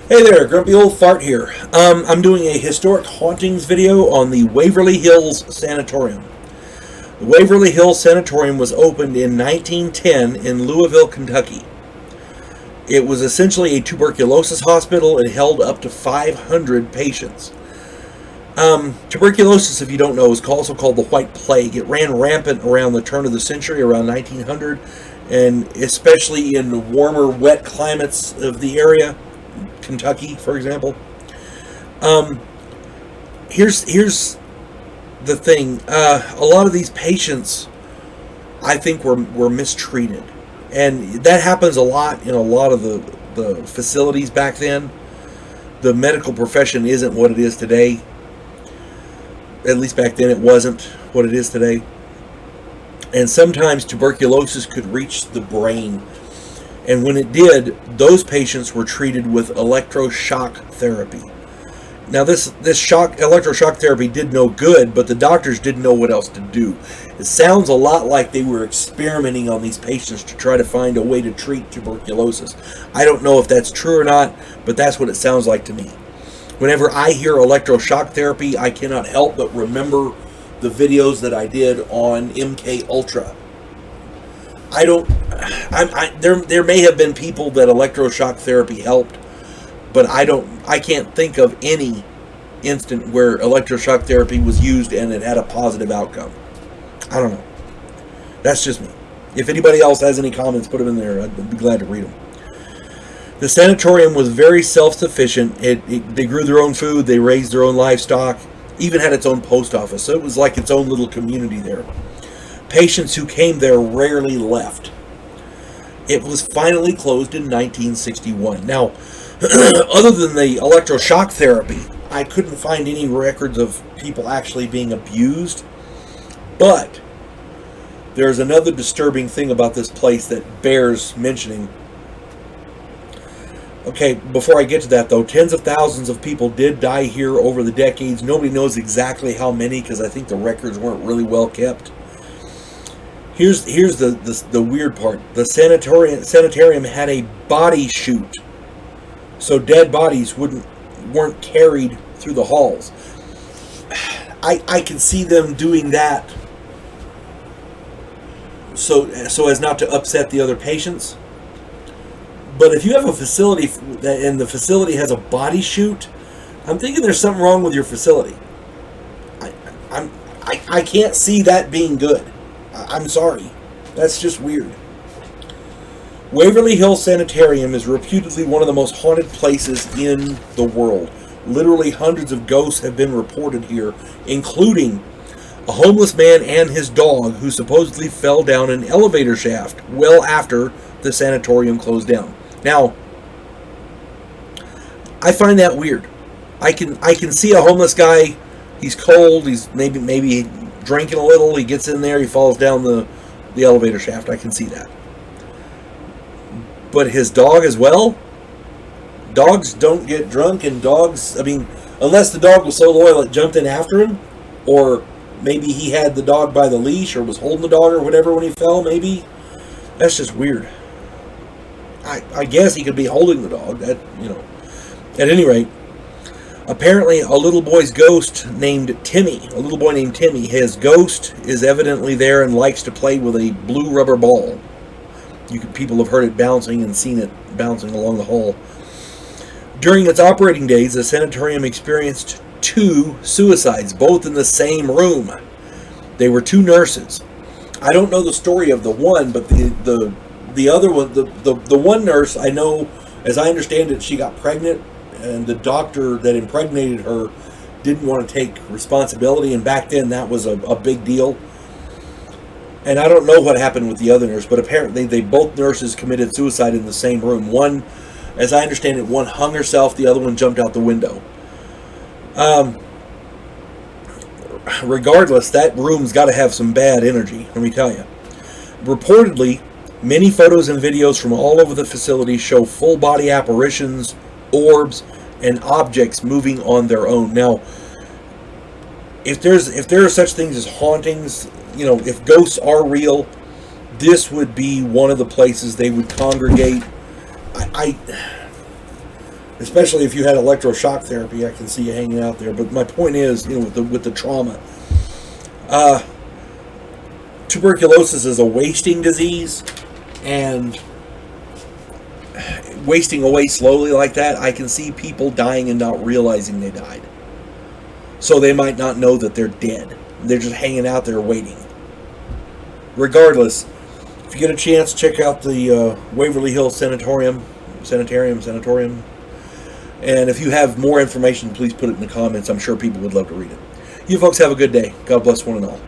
Hey there, Grumpy Old Fart here. I'm doing a historic hauntings video on the Waverly Hills Sanatorium. The Waverly Hills Sanatorium was opened in 1910 in Louisville, Kentucky. It was essentially a tuberculosis hospital and held up to 500 patients. Tuberculosis, if you don't know, is also called the White Plague. It ran rampant around the turn of the century, around 1900, and especially in the warmer, wet climates of the area. Kentucky, for example. Here's the thing. A lot of these patients, I think, were mistreated, and that happens a lot in a lot of the facilities back then. The medical profession isn't what it is today. At least back then, it wasn't what it is today. And sometimes tuberculosis could reach the brain. And when it did, those patients were treated with electroshock therapy. Now, this electroshock therapy did no good, but the doctors didn't know what else to do. It sounds a lot like they were experimenting on these patients to try to find a way to treat tuberculosis. I don't know if that's true or not, but that's what it sounds like to me. Whenever I hear electroshock therapy, I cannot help but remember the videos that I did on MK Ultra. There may have been people that electroshock therapy helped, but I can't think of any instant where electroshock therapy was used and it had a positive outcome. I don't know. That's just me. If anybody else has any comments, put them in there. I'd be glad to read them. The sanatorium was very self-sufficient. They grew their own food. They raised their own livestock. Even had its own post office. So it was like its own little community there. Patients who came there rarely left. It was finally closed in 1961. Now, other than the electroshock therapy, I couldn't find any records of people actually being abused. But there's another disturbing thing about this place that bears mentioning. Okay, before I get to that though, tens of thousands of people did die here over the decades. Nobody knows exactly how many because I think the records weren't really well kept. Here's the weird part. The sanitarium had a body chute, so dead bodies weren't carried through the halls. I can see them doing that so as not to upset the other patients. But if you have a facility and the facility has a body chute, I'm thinking there's something wrong with your facility. I can't see that being good. I'm sorry. That's just weird. Waverly Hills Sanatorium is reputedly one of the most haunted places in the world. Literally hundreds of ghosts have been reported here, including a homeless man and his dog who supposedly fell down an elevator shaft well after the sanatorium closed down. Now, I find that weird. I can see a homeless guy. He's cold. He's maybe drinking a little. He gets in there. He falls down the elevator shaft. I can see that. But his dog as well? Dogs don't get drunk, and dogs, I mean, unless the dog was so loyal it jumped in after him, or maybe he had the dog by the leash or was holding the dog or whatever when he fell, maybe. That's just weird. I guess he could be holding the dog. At any rate, apparently a little boy's ghost named Timmy, his ghost is evidently there and likes to play with a blue rubber ball. People have heard it bouncing and seen it bouncing along the hall. During its operating days, the sanatorium experienced 2 suicides, both in the same room. They were 2 nurses. I don't know the story of the one, but the other one, the one nurse, I know, as I understand it, she got pregnant, and the doctor that impregnated her didn't want to take responsibility, and back then that was a big deal. And I don't know what happened with the other nurse, but apparently they both nurses committed suicide in the same room. One, as I understand it, one hung herself, the other one jumped out the window. Regardless, that room's got to have some bad energy, let me tell you. Reportedly, many photos and videos from all over the facility show full-body apparitions, orbs, and objects moving on their own. Now, if there are such things as hauntings, if ghosts are real, this would be one of the places they would congregate. Especially if you had electroshock therapy, I can see you hanging out there. But my point is, with the trauma, tuberculosis is a wasting disease, and wasting away slowly like that, I can see people dying and not realizing they died. So they might not know that they're dead. They're just hanging out there waiting. Regardless, if you get a chance, check out the Waverly Hills Sanatorium. And if you have more information, please put it in the comments. I'm sure people would love to read it. You folks have a good day. God bless one and all.